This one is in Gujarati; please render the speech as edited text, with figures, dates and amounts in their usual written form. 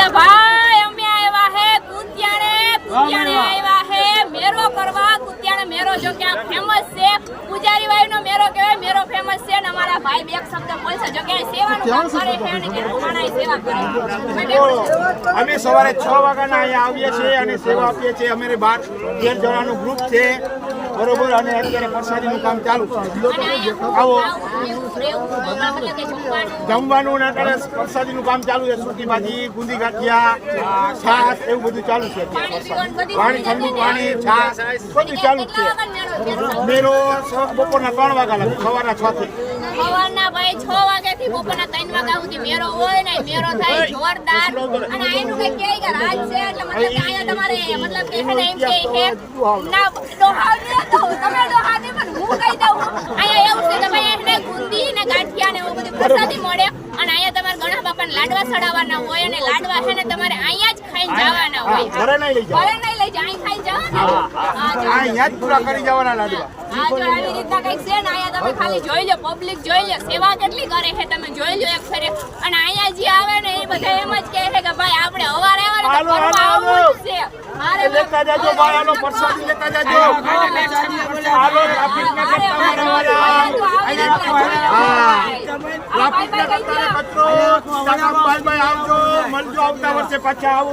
એલા ભાઈ અમે આવ્યા હે કુતિયાણે આવ્યા હે મેરો કરવા કુતિયાણે મેરો જો કે આ ફેમસ છે પૂજારી ભાઈનો મેરો કહેવાય મેરો ફેમસ છે ને અમારા ભાઈ બે શબ્દ બોલશે જો કે સેવાનું કામ કરે છે અને કે ઘણાય સેવા કરે અમે સવારે 6 વાગ્યાના અહીંયા આવીએ છીએ અને સેવા આપીએ છીએ અમારે 12 જણાનું ગ્રુપ છે બરોબર અને અત્યારે પ્રસાદીનું કામ ચાલુ છે આવો જમવાનું અત્યારે પ્રસાદીનું કામ ચાલુ છે સૂકી ભાજી ગુંદી ગાંઠિયા છાશ એવું બધું ચાલુ છે પાણી ઠંડુ પાણી છાશ બધું ચાલુ છે મેરો બપોરના 3 વાગ્યા લાગે સવારના 6 થી સવારના ભાઈ 6 વાગ્યાથી બપોરના 3 વાગ્યા સુધી મેરો હોય ને મેરો થાય જોરદાર અને આનું કે કે રાજ છે એટલે મતલબ કે અહીંયા તમારે મતલબ કે છે ને એમ કે ના ડોહા ને તો તમે ડોહા ને પણ હું કહી દઉં અહીંયા એવું છે કે ભાઈ એને ગુંદી ને ગાંઠિયા ને એવું બધું પ્રસાદી મળે અને અહીંયા તમારે ગણા બાપાને લાડવા ચડાવવાના હોય અને લાડવા છે ને તમારે અહીંયા જ ખાઈને જવાના હોય ઘરે નહીં લઈ જાવ ઘરે નહીં લઈ જાવ અહીં ખાઈને જવાના અહીંયા જ પૂરા કરી જવાના લાડવા આ જો આવી રીતના કંઈક છે ને અહીંયા તમે ખાલી જોઈ લો પબ્લિક જોઈ લો સેવા કેટલી કરે છે તમે જોઈ લો એક ફેરે અને અહીંયા જે આવે ને એ બધા એમ જ કહે છે કે ભાઈ આપણે અવારે અવારે તો કરવા આવવું જ છે મારે લેતા જાજો ભાઈ આનો પ્રસાદી લેતા જાજો આલો ટ્રાફિક ને ટ્રાફિક ને કચરો ભાઈ આવજો મળજો આવતા વર્ષે પાછા આવો